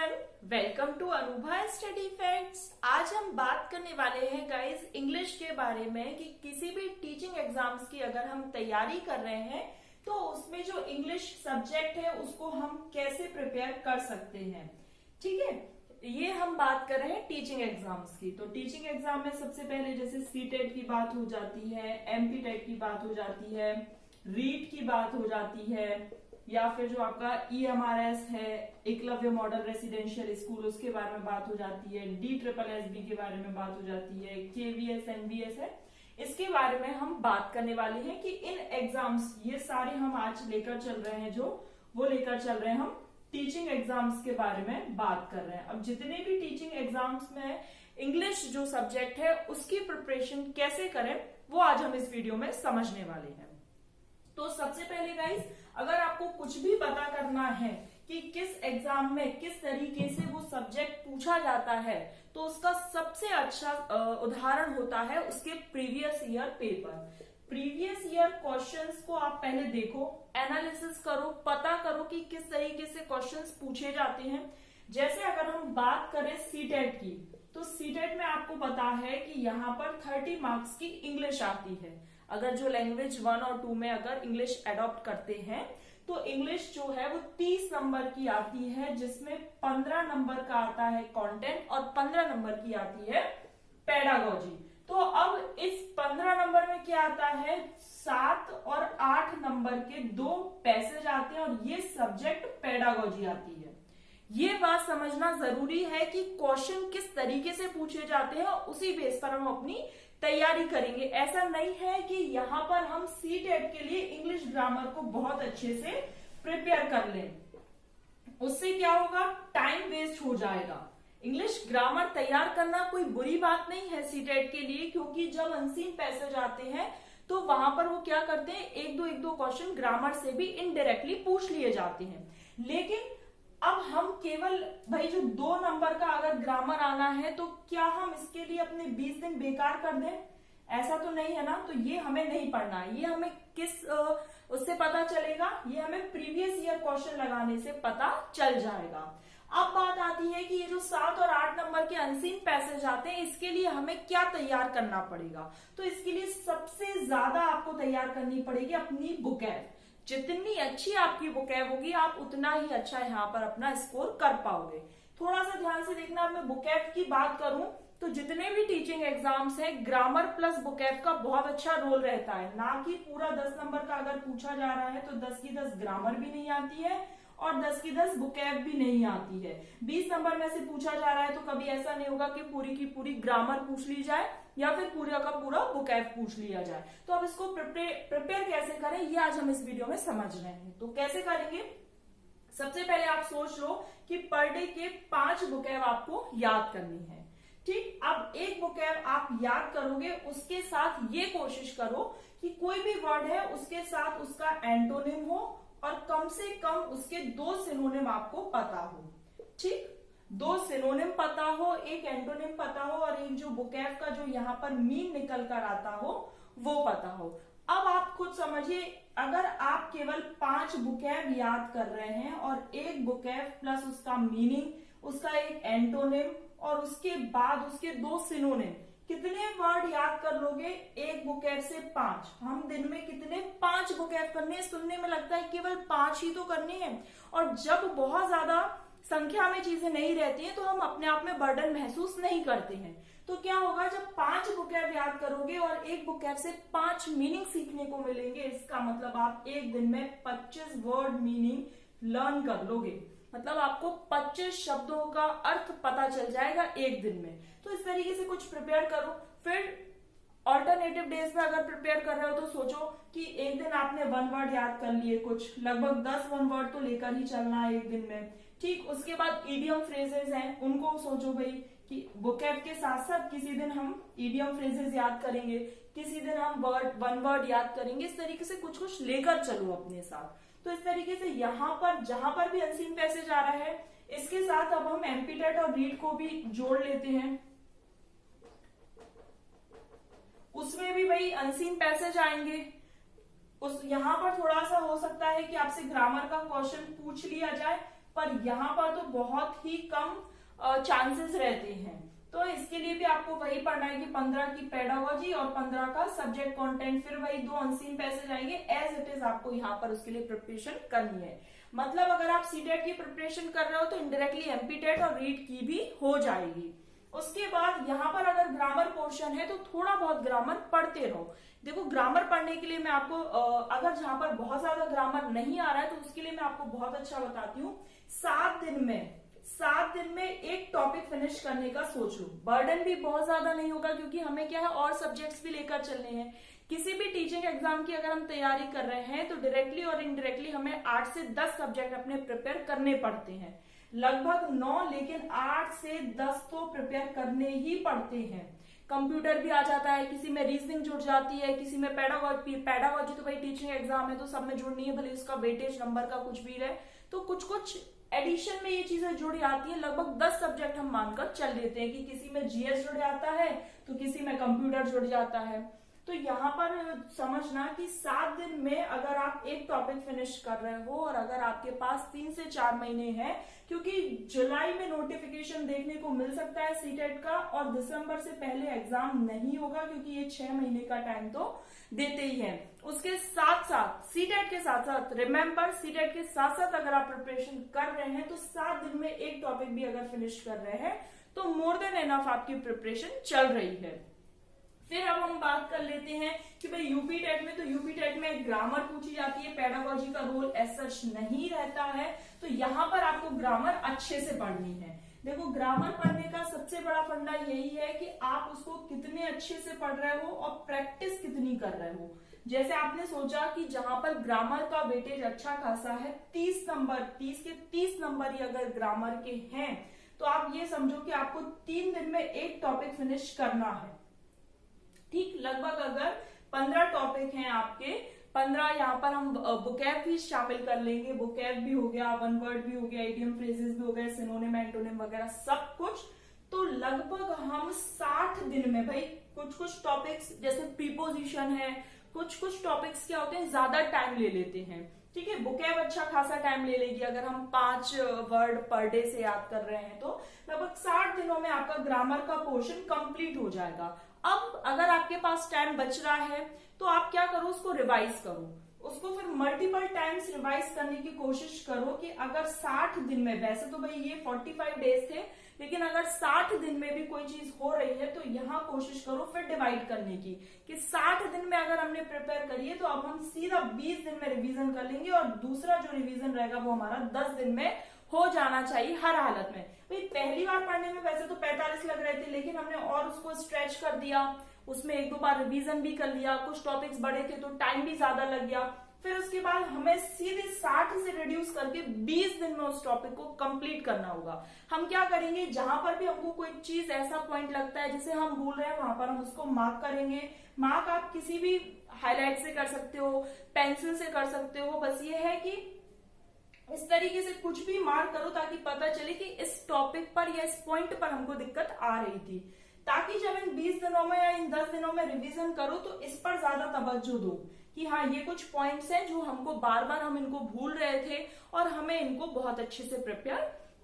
Everyone, welcome to Anubha study facts. आज हम बात करने वाले हैं गाइस इंग्लिश के बारे में कि किसी भी टीचिंग एग्जाम्स की अगर हम तैयारी कर रहे हैं तो उसमें जो इंग्लिश सब्जेक्ट है उसको हम कैसे प्रिपेयर कर सकते हैं। ठीक है, ये हम बात कर रहे हैं टीचिंग एग्जाम्स की। तो टीचिंग एग्जाम में सबसे पहले जैसे सीटेट की बात हो जाती है, एमपी टेट की बात हो जाती है, रीट की बात हो जाती है, या फिर जो आपका EMRS है, एकलव्य मॉडल रेसिडेंशियल स्कूल, उसके बारे में बात हो जाती है, DSSB के बारे में बात हो जाती है, KVS NVS है, इसके बारे में हम बात करने वाले हैं कि इन एग्जाम्स ये सारे हम आज लेकर चल रहे हैं, जो वो लेकर चल रहे हैं हम टीचिंग एग्जाम्स के बारे में बात कर रहे हैं। अब जितने भी टीचिंग एग्जाम्स में इंग्लिश जो सब्जेक्ट है उसकी प्रिपरेशन कैसे करें वो आज हम इस वीडियो में समझने वाले हैं। तो सबसे पहले गाइस, अगर आपको कुछ भी पता करना है कि किस एग्जाम में किस तरीके से वो सब्जेक्ट पूछा जाता है तो उसका सबसे अच्छा उदाहरण होता है उसके previous year paper. Previous year questions को आप पहले देखो, एनालिसिस करो, पता करो कि किस तरीके से क्वेश्चंस पूछे जाते हैं। जैसे अगर हम बात करें सीटेट की, तो सीटेट में आपको पता है कि यहाँ पर 30 मार्क्स की इंग्लिश आती है। अगर जो लैंग्वेज 1 और 2 में अगर इंग्लिश एडॉप्ट करते हैं तो इंग्लिश जो है वो 30 नंबर की आती है, जिसमें 15 नंबर का आता है कंटेंट और 15 नंबर की आती है पेडागोजी। तो अब इस 15 नंबर में क्या आता है, 7 और 8 नंबर के 2 पैसेज आते हैं और ये सब्जेक्ट पेडागोजी आती है। ये बात समझना जरूरी है कि क्वेश्चन किस तरीके से पूछे जाते हैं, उसी बेस पर हम अपनी तैयारी करेंगे। ऐसा नहीं है कि यहाँ पर हम सीटेट के लिए इंग्लिश ग्रामर को बहुत अच्छे से प्रिपेयर कर लें, उससे क्या होगा, टाइम वेस्ट हो जाएगा। इंग्लिश ग्रामर तैयार करना कोई बुरी बात नहीं है सीटेट के लिए, क्योंकि जब अनसीन पैसेज आते हैं तो वहां पर वो क्या करते हैं, एक दो क्वेश्चन ग्रामर से भी इनडायरेक्टली पूछ लिए जाते हैं। लेकिन अब हम केवल भाई जो 2 नंबर का अगर ग्रामर आना है तो क्या हम इसके लिए अपने 20 दिन बेकार कर दें? ऐसा तो नहीं है ना। तो ये हमें नहीं पढ़ना है। ये हमें किस उससे पता चलेगा, ये हमें प्रीवियस ईयर क्वेश्चन लगाने से पता चल जाएगा। अब बात आती है कि ये जो 7 और 8 नंबर के अनसीन पैसेज आते हैं, इसके लिए हमें क्या तैयार करना पड़ेगा। तो इसके लिए सबसे ज्यादा आपको तैयार करनी पड़ेगी अपनी बुकैब। जितनी अच्छी आपकी बुकैब होगी आप उतना ही अच्छा यहाँ पर अपना स्कोर कर पाओगे। थोड़ा सा ध्यान से देखना, अब मैं बुकैब की बात करूं तो जितने भी टीचिंग एग्जाम्स हैं, ग्रामर प्लस बुकैब का बहुत अच्छा रोल रहता है। ना कि पूरा 10 नंबर का अगर पूछा जा रहा है तो 10 की 10 ग्रामर भी नहीं आती है और 10 की 10 बुकैब भी नहीं आती है। 20 नंबर में से पूछा जा रहा है तो कभी ऐसा नहीं होगा कि पूरी की पूरी ग्रामर पूछ ली जाए या फिर पूरा का पूरा बुकैब पूछ लिया जाए। तो अब इसको प्रिपेयर कैसे करें ये आज हम इस वीडियो में समझ रहे हैं। तो कैसे करेंगे, सबसे पहले आप सोच लो कि पर डे के 5 बुकैब आपको याद करनी है। ठीक, अब एक बुकैब आप याद करोगे, उसके साथ ये कोशिश करो कि कोई भी वर्ड है उसके साथ उसका एंटोनिम हो और कम से कम उसके 2 सिनोनिम आपको पता हो। ठीक, 2 सिनोनिम पता हो, एक एंटोनिम पता हो और एक जो बुकैब का जो यहाँ पर मीन निकल कर आता हो वो पता हो। अब आप खुद समझिए, अगर आप केवल 5 बुकैब याद कर रहे हैं और एक बुकैब प्लस उसका मीनिंग, उसका एक एंटोनिम और उसके बाद उसके 2 सिनोनिम, कितने वर्ड याद कर लोगे एक बुकैब से? 5। हम दिन में कितने 5 बुकैब करने हैं? सुनने में लगता है केवल 5 ही तो करने हैं, और जब बहुत ज्यादा संख्या में चीजें नहीं रहती हैं तो हम अपने आप में बर्डन महसूस नहीं करते हैं। तो क्या होगा, जब 5 बुकैब याद करोगे और एक बुकैब से 5 मीनिंग सीखने को मिलेंगे, इसका मतलब आप एक दिन में 25 वर्ड मीनिंग लर्न कर लोगे। मतलब आपको 25 शब्दों का अर्थ पता चल जाएगा एक दिन में। तो इस तरीके से कुछ प्रिपेयर करो। फिर ऑल्टरनेटिव डेज में अगर प्रिपेयर कर रहे हो तो सोचो कि एक दिन आपने 1 वर्ड याद कर लिए, कुछ लगभग 10 1 वर्ड तो लेकर ही चलना है एक दिन में। ठीक, उसके बाद ईडियम फ्रेजेस हैं, उनको सोचो भाई कि बुकैब के साथ साथ किसी दिन हम ईडियम फ्रेजेस याद करेंगे, किसी दिन हम 1 वर्ड याद करेंगे। इस तरीके से कुछ कुछ लेकर चलो अपने साथ। तो इस तरीके से यहाँ पर जहां पर भी अनसीन पैसेज आ रहा है, इसके साथ अब हम एमपी टेट और रीड को भी जोड़ लेते हैं। उसमें भी वही अनसीन पैसेज आएंगे। उस यहाँ पर थोड़ा सा हो सकता है कि आपसे ग्रामर का क्वेश्चन पूछ लिया जाए, पर यहाँ पर तो बहुत ही कम चांसेस रहते हैं। तो इसके लिए भी आपको वही पढ़ना है कि 15 की पेडागोजी और 15 का सब्जेक्ट कंटेंट, फिर वही 2 अनसीन पैसेज आएंगे, एज इट इज आपको यहाँ पर उसके लिए प्रिपरेशन करनी है। मतलब अगर आप सीटेट की प्रिपरेशन कर रहे हो तो इनडायरेक्टली एमपीटेट और रीट की भी हो जाएगी। उसके बाद यहाँ पर अगर ग्रामर पोर्शन है तो थोड़ा बहुत ग्रामर पढ़ते रहो। देखो ग्रामर पढ़ने के लिए मैं आपको अगर जहां पर बहुत ज्यादा ग्रामर नहीं आ रहा है तो उसके लिए मैं आपको बहुत अच्छा बताती हूँ। 7 दिन में एक टॉपिक फिनिश करने का सोच लो। बर्डन भी बहुत ज्यादा नहीं होगा क्योंकि हमें क्या है और सब्जेक्ट्स भी लेकर चलने हैं। किसी भी टीचिंग एग्जाम की अगर हम तैयारी कर रहे हैं तो डायरेक्टली और इनडायरेक्टली हमें 8 से 10 सब्जेक्ट अपने प्रिपेयर करने पड़ते हैं, लगभग 9, लेकिन 8 से 10 तो प्रिपेयर करने ही पड़ते हैं। कंप्यूटर भी आ जाता है, किसी में रीजनिंग जुड़ जाती है, किसी में पेडागोजी तो भाई टीचिंग एग्जाम है तो सब में जुड़नी है, भले उसका वेटेज नंबर का कुछ भी रहे, तो कुछ एडिशन में ये चीजें जुड़ जाती है। लगभग 10 सब्जेक्ट हम मानकर चल लेते हैं कि किसी में जीएस जुड़ जाता है तो किसी में कंप्यूटर जुड़ जाता है। तो यहाँ पर समझना कि 7 दिन में अगर आप एक टॉपिक फिनिश कर रहे हो और अगर आपके पास 3 से 4 महीने हैं, क्योंकि जुलाई में नोटिफिकेशन देखने को मिल सकता है सीटेट का और दिसंबर से पहले एग्जाम नहीं होगा क्योंकि ये 6 महीने का टाइम तो देते ही है। उसके साथ साथ सीटेट के साथ साथ रिमेंबर, सीटेट के साथ साथ अगर आप प्रिपरेशन कर रहे हैं तो 7 दिन में एक टॉपिक भी अगर फिनिश कर रहे हैं तो मोर देन एनफ आपकी प्रिपरेशन चल रही है। फिर अब हम बात कर लेते हैं कि भाई यूपी टेट में, तो यूपी टेट में ग्रामर पूछी जाती है, पेडागोजी का रोल एज सच नहीं रहता है, तो यहाँ पर आपको ग्रामर अच्छे से पढ़नी है। देखो ग्रामर पढ़ने का सबसे बड़ा फंडा यही है कि आप उसको कितने अच्छे से पढ़ रहे हो और प्रैक्टिस कितनी कर रहे हो। जैसे आपने सोचा कि जहां पर ग्रामर का वेटेज अच्छा खासा है, 30 नंबर, 30 के 30 नंबर ही अगर ग्रामर के हैं तो आप ये समझो कि आपको 3 दिन में एक टॉपिक फिनिश करना है। ठीक, लगभग अगर 15 टॉपिक हैं आपके, 15 यहाँ पर हम बुकैब भी शामिल कर लेंगे, बुकैब भी हो गया, वन वर्ड भी हो गया, इडियम फ्रेजेस भी हो गए, सिनोनिम एंटोनिम वगैरह सब कुछ, तो लगभग हम 60 दिन में, भाई कुछ टॉपिक्स जैसे प्रीपोजिशन है, कुछ टॉपिक्स क्या होते हैं ज्यादा टाइम ले लेते हैं। ठीक है, बुकैब अच्छा खासा टाइम ले लेगी, अगर हम 5 वर्ड पर डे से याद कर रहे हैं तो लगभग 60 दिनों में आपका ग्रामर का पोर्शन कंप्लीट हो जाएगा। अब अगर आपके पास टाइम बच रहा है तो आप क्या करो, उसको रिवाइज करो, उसको फिर मल्टीपल टाइम्स रिवाइज करने की कोशिश करो कि अगर 60 दिन में, वैसे तो भाई ये 45 डेज थे, लेकिन अगर 60 दिन में भी कोई चीज हो रही है तो यहाँ कोशिश करो फिर डिवाइड करने की, कि 60 दिन में अगर हमने प्रिपेयर करी है तो अब हम सीधा 20 दिन में रिवीजन कर लेंगे और दूसरा जो रिवीजन रहेगा वो हमारा 10 दिन में हो जाना चाहिए हर हालत में। भाई पहली बार पढ़ने में वैसे तो 45 लग रहे थे, लेकिन हमने और उसको स्ट्रेच कर दिया, उसमें 1-2 बार रिवीजन भी कर लिया, कुछ टॉपिक्स बड़े थे तो टाइम भी ज्यादा लग गया, फिर उसके बाद हमें सीधे 60 से रिड्यूस करके 20 दिन में उस टॉपिक को कंप्लीट करना होगा। हम क्या करेंगे, जहां पर भी हमको कोई चीज ऐसा पॉइंट लगता है जिसे हम भूल रहे हैं वहां पर हम उसको मार्क करेंगे। मार्क आप किसी भी हाईलाइट से कर सकते हो, पेंसिल से कर सकते हो, बस ये है कि इस तरीके से कुछ भी मार्क करो ताकि पता चले कि इस टॉपिक पर या इस पॉइंट पर हमको दिक्कत आ रही थी, ताकि जब इन 20 दिनों में या इन 10 दिनों में रिवीजन करो तो इस पर ज्यादा तवज्जो दो कि हाँ ये कुछ पॉइंट्स हैं जो हमको बार बार हम इनको भूल रहे थे और हमें इनको बहुत अच्छे से प्रिपेयर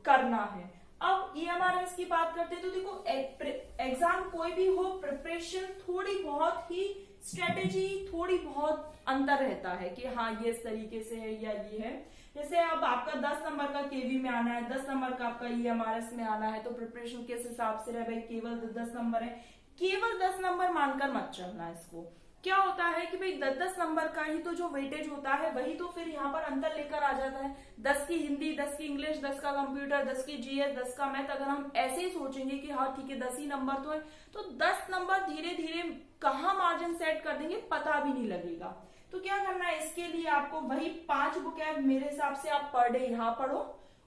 करना है। अब EMRS की बात करते हैं तो देखो एग्जाम कोई भी हो, प्रिपरेशन थोड़ी बहुत ही स्ट्रेटेजी थोड़ी बहुत अंतर रहता है कि हाँ ये इस तरीके से है या ये है। जैसे अब आपका 10 नंबर का केवी में आना है, 10 नंबर का आपका EMRS में आना है, तो प्रिपरेशन किस हिसाब से रहे, भाई केवल 10 नंबर है, केवल 10 नंबर मानकर मत चलना। इसको क्या होता है कि भाई 10 नंबर का ही तो जो वेटेज होता है वही तो फिर यहाँ पर अंतर लेकर आ जाता है। 10 की हिंदी, 10 की इंग्लिश, 10 का कंप्यूटर, 10 की जीएस, 10 का मैथ, अगर हम ऐसे ही सोचेंगे कि हाँ ठीक है 10 ही नंबर तो है, तो 10 नंबर धीरे धीरे कहाँ मार्जिन सेट कर देंगे पता भी नहीं लगेगा। तो क्या करना है, इसके लिए आपको वही 5 बुक मेरे हिसाब से आप पर डे यहाँ पढ़ो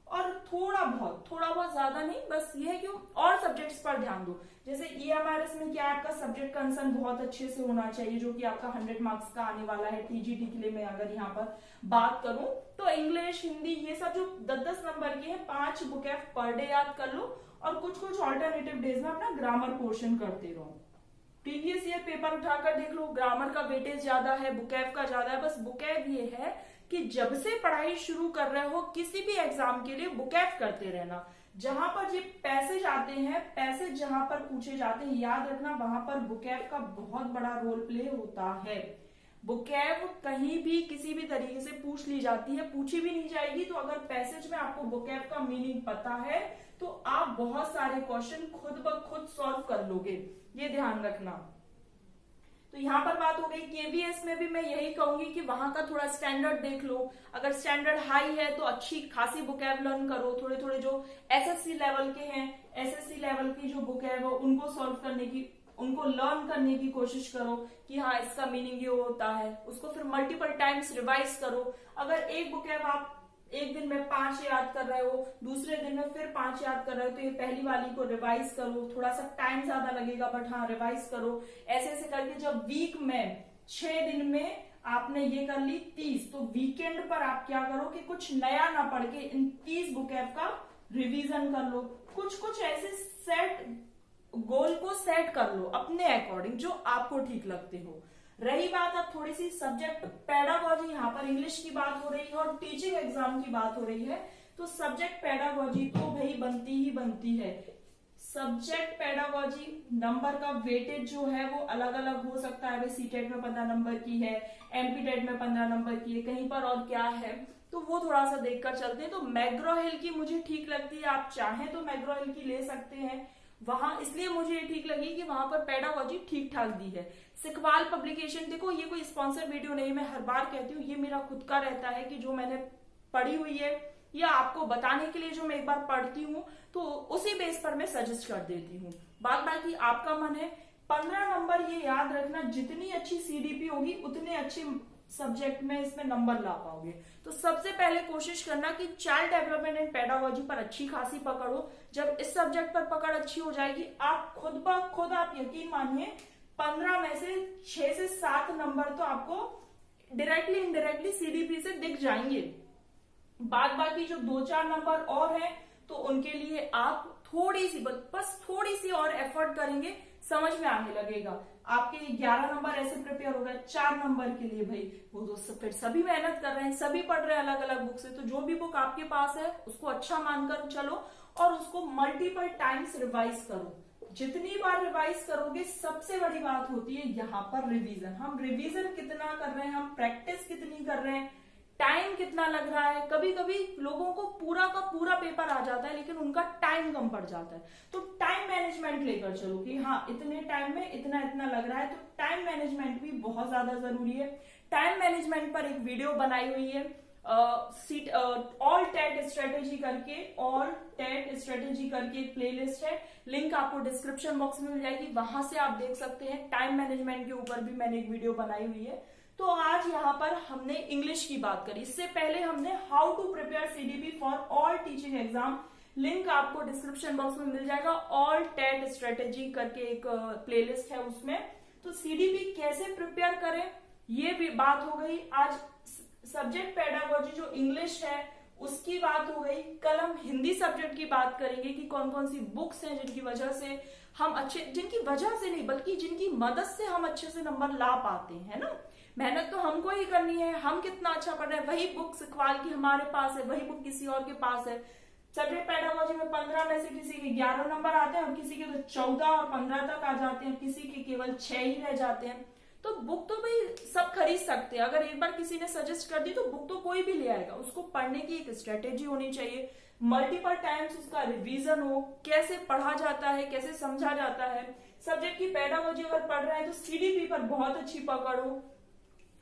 और थोड़ा बहुत ज्यादा नहीं, बस ये है कि और सब्जेक्ट्स पर ध्यान दो। जैसे EMRS में क्या आपका सब्जेक्ट कंसर्न बहुत अच्छे से होना चाहिए, जो कि आपका 100 मार्क्स का आने वाला है। TGT के लिए मैं अगर यहाँ पर बात करूं तो इंग्लिश, हिंदी, ये सब जो 10-10 नंबर के हैं, 5 बुक पर डे याद कर लो और कुछ ऑल्टरनेटिव डेज में अपना ग्रामर पोर्शन करते रहो। प्रीवियस ईयर पेपर उठाकर देख लो, ग्रामर का वेटेज ज्यादा है, बुकैब का ज्यादा है। बस बुकैब ये है कि जब से पढ़ाई शुरू कर रहे हो किसी भी एग्जाम के लिए बुकएफ करते रहना। जहां पर ये पैसेज आते हैं, पैसेज जहां पर पूछे जाते हैं, याद रखना वहां पर बुकएफ का बहुत बड़ा रोल प्ले होता है। बुकएफ कहीं भी किसी भी तरीके से पूछ ली जाती है, पूछी भी नहीं जाएगी। तो अगर पैसेज में आपको बुकएफ का मीनिंग पता है तो आप बहुत सारे क्वेश्चन खुद ब खुद सॉल्व कर लोगे, ये ध्यान रखना। तो यहाँ पर बात हो गई। केवीएस में भी मैं यही कहूंगी कि वहां का थोड़ा स्टैंडर्ड देख लो। अगर स्टैंडर्ड हाई है तो अच्छी खासी बुकएब लर्न करो। थोड़े थोड़े जो एसएससी लेवल के हैं, एसएससी लेवल की जो बुकएब है उनको सॉल्व करने की, उनको लर्न करने की कोशिश करो कि हाँ इसका मीनिंग ये होता है। उसको फिर मल्टीपल टाइम्स रिवाइज करो। अगर एक बुकएब आप एक दिन में 5 याद कर रहे हो, दूसरे दिन में फिर 5 याद कर रहे हो, तो ये पहली वाली को रिवाइज करो। थोड़ा सा टाइम ज्यादा लगेगा बट हाँ रिवाइज करो। ऐसे ऐसे करके जब वीक में 6 दिन में आपने ये कर ली 30, तो वीकेंड पर आप क्या करो कि कुछ नया ना पढ़ के इन 30 बुकएब का रिवीजन कर लो। कुछ कुछ ऐसे सेट गोल को सेट कर लो अपने अकॉर्डिंग, जो आपको ठीक लगते हो। रही बात अब थोड़ी सी सब्जेक्ट पेडागोजी, यहाँ पर इंग्लिश की बात हो रही है और टीचिंग एग्जाम की बात हो रही है। तो सब्जेक्ट पेडागोजी तो भाई बनती ही बनती है। सब्जेक्ट पेडागोजी नंबर का वेटेज जो है वो अलग अलग हो सकता है। सीटेट में 15 नंबर की है, एमपीटेट में 15 नंबर की है, कहीं पर और क्या है, तो वो थोड़ा सा देखकर चलते हैं। तो मैग्रो हिल की मुझे ठीक लगती है, आप चाहें तो मैग्रो हिल की ले सकते हैं वहां, इसलिए मुझे ये ठीक लगी कि वहां पर पेडागोजी ठीक ठाक दी है। सिकवाल पब्लिकेशन, देखो ये कोई स्पॉन्सर वीडियो नहीं, मैं हर बार कहती हूँ, ये मेरा खुद का रहता है कि जो मैंने पढ़ी हुई है या आपको बताने के लिए जो मैं एक बार पढ़ती हूँ तो उसी बेस पर मैं सजेस्ट कर देती हूँ। बाकी आपका मन है। 15 नंबर ये याद रखना, जितनी अच्छी सीडीपी होगी उतने अच्छे सब्जेक्ट में इसमें नंबर ला पाओगे। तो सबसे पहले कोशिश करना कि चाइल्ड डेवलपमेंट एंड पेडागोजी पर अच्छी खासी पकड़ो। जब इस सब्जेक्ट पर पकड़ अच्छी हो जाएगी, आप खुद ब खुद आप यकीन मानिए 15 में से 6 से 7 नंबर तो आपको डायरेक्टली इनडायरेक्टली सीडीपी से दिख जाएंगे। बाकी जो 2-4 नंबर और हैं तो उनके लिए आप थोड़ी सी बस थोड़ी सी और एफर्ट करेंगे, समझ में आने लगेगा। आपके 11 नंबर ऐसे प्रिपेयर हो गए 4 नंबर के लिए, भाई वो तो फिर सभी मेहनत कर रहे हैं, सभी पढ़ रहे हैं अलग अलग बुक से। तो जो भी बुक आपके पास है उसको अच्छा मानकर चलो और उसको मल्टीपल टाइम्स रिवाइज करो। जितनी बार रिवाइज करोगे, सबसे बड़ी बात होती है यहाँ पर रिवीजन। हम रिवीजन कितना कर रहे हैं, हम प्रैक्टिस कितनी कर रहे हैं, टाइम कितना लग रहा है। कभी कभी लोगों को पूरा का पूरा पेपर आ जाता है लेकिन उनका टाइम कम पड़ जाता है। तो टाइम मैनेजमेंट लेकर चलो कि हाँ इतने टाइम में इतना इतना लग रहा है। तो टाइम मैनेजमेंट भी बहुत ज्यादा जरूरी है। टाइम मैनेजमेंट पर एक वीडियो बनाई हुई है, ऑल टेट स्ट्रेटेजी करके, ऑल टेट स्ट्रेटेजी करके एक प्लेलिस्ट है, लिंक आपको डिस्क्रिप्शन बॉक्स में मिल जाएगी, वहां से आप देख सकते हैं। टाइम मैनेजमेंट के ऊपर भी मैंने एक वीडियो बनाई हुई है। तो आज यहाँ पर हमने इंग्लिश की बात करी, इससे पहले हमने how to prepare CDP for all teaching exam, link आपको डिस्क्रिप्शन बॉक्स में मिल जाएगा। ऑल टेट स्ट्रेटेजी करके एक प्लेलिस्ट है उसमें। तो सीडीपी कैसे प्रिपेयर करें ये भी बात हो गई। आज सब्जेक्ट पेडागोजी जो इंग्लिश है उसकी बात हो गई। कल हम हिंदी सब्जेक्ट की बात करेंगे कि कौन कौन सी बुक्स हैं जिनकी वजह से हम अच्छे, जिनकी वजह से नहीं बल्कि जिनकी मदद से हम अच्छे से नंबर ला पाते हैं ना। मेहनत तो हमको ही करनी है, हम कितना अच्छा पढ़ रहे हैं। वही बुक सिखवाल की हमारे पास है, वही बुक किसी और के पास है। सब्जेक्ट पेडागोजी में 15 में से किसी के 11 नंबर आते हैं और किसी के तो 14 और 15 तक आ जाते हैं, किसी के केवल 6 ही रह जाते हैं। तो बुक तो भाई सब खरीद सकते हैं, अगर एक बार किसी ने सजेस्ट कर दी तो बुक तो कोई भी ले आएगा। उसको पढ़ने की एक स्ट्रेटेजी होनी चाहिए, मल्टीपल टाइम्स उसका रिवीजन हो, कैसे पढ़ा जाता है, कैसे समझा जाता है। सब्जेक्ट की पेडागोजी अगर पढ़ रहे हैं तो सीडीपी पर बहुत अच्छी पकड़ हो।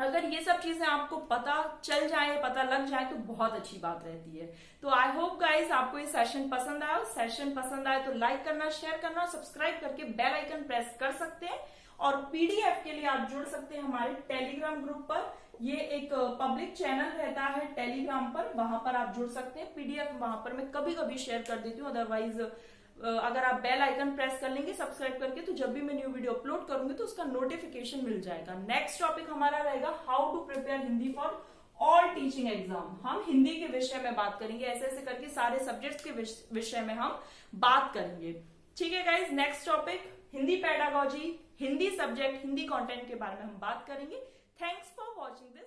अगर ये सब चीजें आपको पता चल जाए, पता लग जाए तो बहुत अच्छी बात रहती है। तो आई होप गाइज आपको ये सेशन पसंद आया। सेशन पसंद आए तो लाइक करना, शेयर करना, सब्सक्राइब करके बेल आइकन प्रेस कर सकते हैं। और पीडीएफ के लिए आप जुड़ सकते हैं हमारे टेलीग्राम ग्रुप पर। ये एक पब्लिक चैनल रहता है टेलीग्राम पर, वहां पर आप जुड़ सकते हैं। पीडीएफ वहां पर मैं कभी कभी शेयर कर देती हूँ। अदरवाइज अगर आप बेल आइकन प्रेस कर लेंगे सब्सक्राइब करके, तो जब भी मैं न्यू वीडियो अपलोड करूंगी तो उसका नोटिफिकेशन मिल जाएगा। नेक्स्ट टॉपिक हमारा रहेगा how to prepare Hindi for all teaching exam. हम हिंदी के विषय में बात करेंगे, ऐसे ऐसे करके सारे सब्जेक्ट्स के विषय में हम बात करेंगे। ठीक है guys, next topic Hindi pedagogy, Hindi subject, Hindi content के बारे में हम बात करेंगे। Thanks for watching this.